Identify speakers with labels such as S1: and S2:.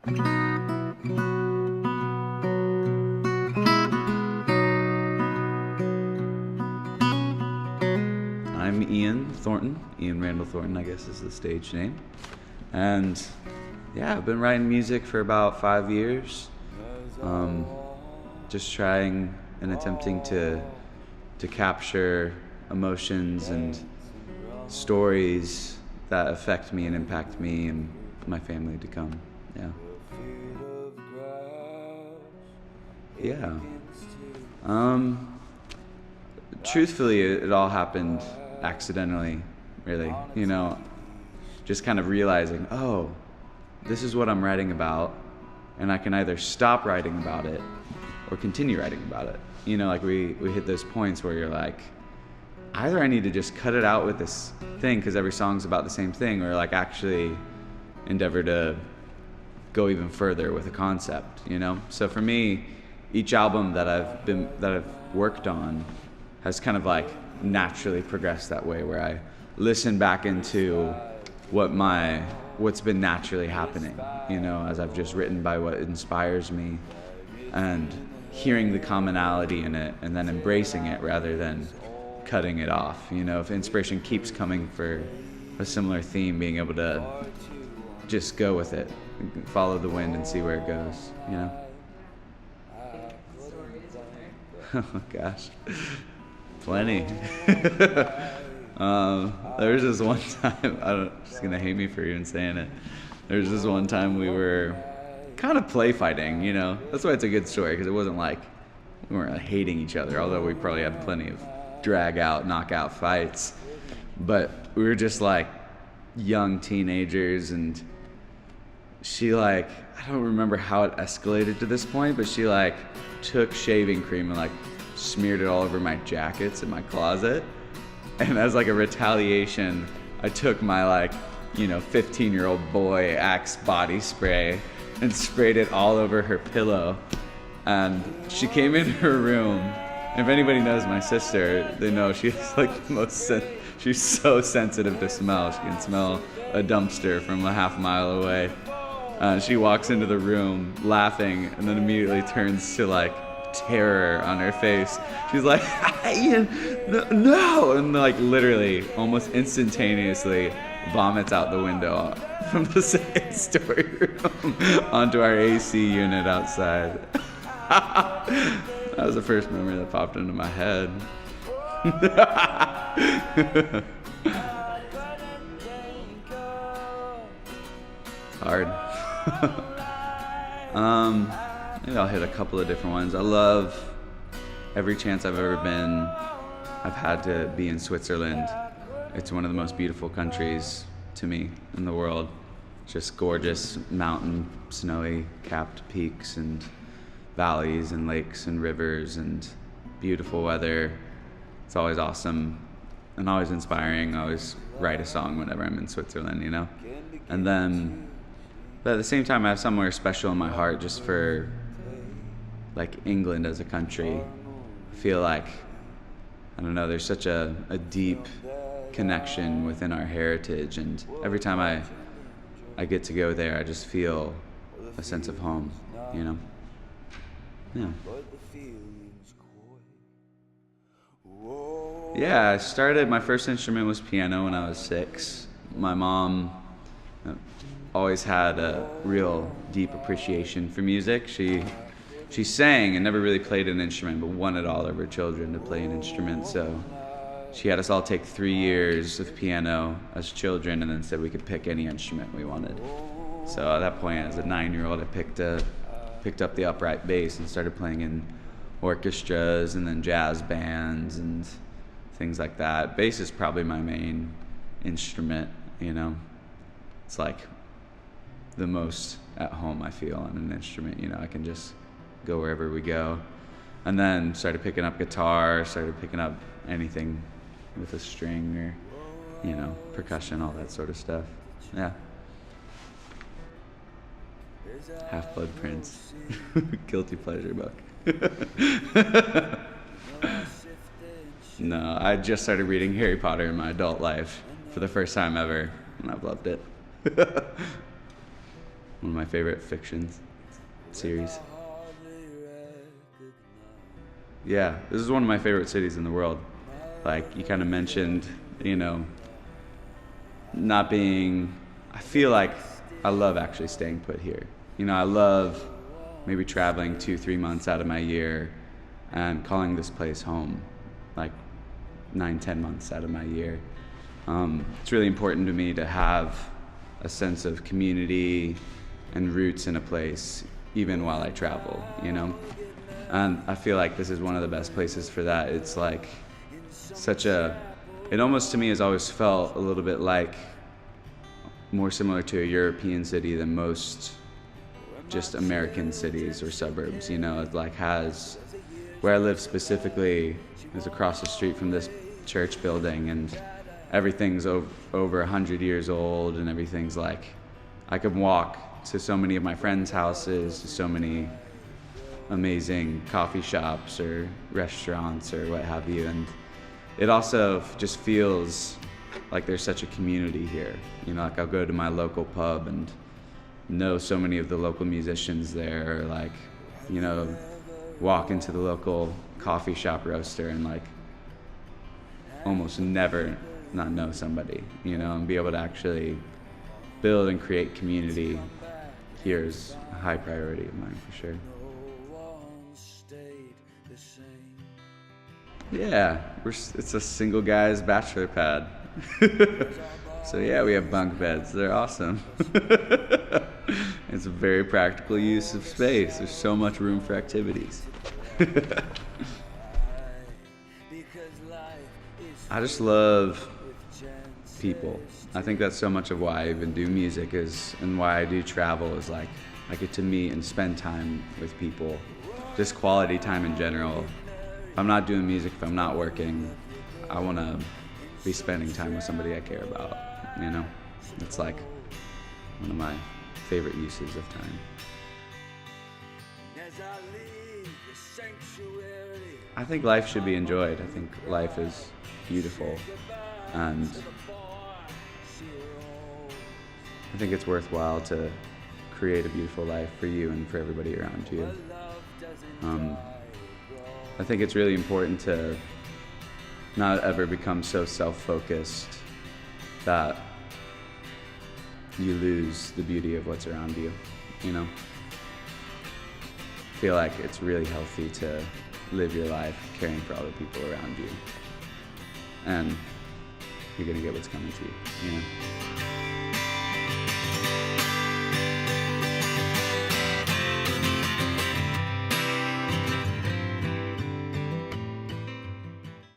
S1: I'm Ian Thornton. Ian Randall Thornton, I guess, is the stage name. And yeah, I've been writing music for about 5 years. Just trying and attempting to capture emotions and stories that affect me and impact me and my family to come. Yeah. Yeah. Truthfully, it all happened accidentally, really. You know, just kind of realizing, oh, this is what I'm writing about, and I can either stop writing about it or continue writing about it. You know, like we hit those points where you're like, either I need to just cut it out with this thing because every song's about the same thing, or like actually endeavor to go even further with a concept, you know? So for me, each album that I've worked on has kind of like naturally progressed that way, where I listen back into what's been naturally happening, you know, as I've just written by what inspires me, and hearing the commonality in it and then embracing it rather than cutting it off. You know, if inspiration keeps coming for a similar theme, being able to just go with it, follow the wind and see where it goes, you know? Oh gosh, plenty. There was this one time, she's gonna hate me for even saying it. There was this one time we were kind of play fighting, you know? That's why it's a good story, because it wasn't like we weren't hating each other, although we probably had plenty of drag out, knockout fights. But we were just like young teenagers, and she like, I don't remember how it escalated to this point, but she like took shaving cream and like smeared it all over my jackets in my closet. And as like a retaliation, I took my like, you know, 15-year-old boy Axe body spray and sprayed it all over her pillow. And she came in her room. If anybody knows my sister, they know she's like the most, she's so sensitive to smell. She can smell a dumpster from a half mile away. She walks into the room laughing and then immediately turns to like terror on her face. She's like, Ian, no, and like literally almost instantaneously vomits out the window from the second story room onto our AC unit outside. That was the first memory that popped into my head. It's hard. Maybe I'll hit a couple of different ones. I love every chance I've ever been, I've had to be in Switzerland. It's one of the most beautiful countries to me in the world. Just gorgeous mountain, snowy capped peaks and valleys and lakes and rivers and beautiful weather. It's always awesome and always inspiring. I always write a song whenever I'm in Switzerland, you know? And then, but at the same time, I have somewhere special in my heart just for like England as a country. I feel like, I don't know, there's such a deep connection within our heritage, and every time I get to go there, I just feel a sense of home, you know? Yeah. Yeah, I started, my first instrument was piano when I was 6. My mom always had a real deep appreciation for music. She sang and never really played an instrument, but wanted all of her children to play an instrument. So she had us all take 3 years of piano as children, and then said we could pick any instrument we wanted. So at that point, as a 9-year-old, I picked up the upright bass and started playing in orchestras and then jazz bands and things like that. Bass is probably my main instrument, you know. It's like the most at home I feel on an instrument, you know. I can just go wherever we go. And then started picking up guitar, started picking up anything with a string or, you know, percussion, all that sort of stuff. Yeah. Half-Blood Prince. Guilty pleasure book. No, I just started reading Harry Potter in my adult life for the first time ever, and I've loved it. one of my favorite fiction series. Yeah, this is one of my favorite cities in the world. Like you kind of mentioned, not being, I feel like I love actually staying put here. I love maybe traveling 2-3 months out of my year and calling this place home, like 9-10 months out of my year. It's really important to me to have a sense of community and roots in a place, even while I travel, And I feel like this is one of the best places for that. It's like it almost to me has always felt a little bit like more similar to a European city than most just American cities or suburbs, It like has, where I live specifically is across the street from this church building, and everything's over 100 years old, and everything's like, I could walk to so many of my friends' houses, to so many amazing coffee shops or restaurants or what have you, and it also just feels like there's such a community here. Like I'll go to my local pub and know so many of the local musicians there, or like, walk into the local coffee shop roaster and like almost never not know somebody, and be able to actually build and create community here is a high priority of mine for sure. Yeah, it's a single guy's bachelor pad. So yeah, we have bunk beds. They're awesome. It's a very practical use of space. There's so much room for activities. I just love people. I think that's so much of why I even do music and why I do travel is like I get to meet and spend time with people. Just quality time in general. If I'm not doing music, if I'm not working, I want to be spending time with somebody I care about, It's like one of my favorite uses of time. I think life should be enjoyed. I think life is beautiful, and I think it's worthwhile to create a beautiful life for you and for everybody around you. I think it's really important to not ever become so self-focused that you lose the beauty of what's around you, I feel like it's really healthy to live your life caring for other people around you, and you're gonna get what's coming to you,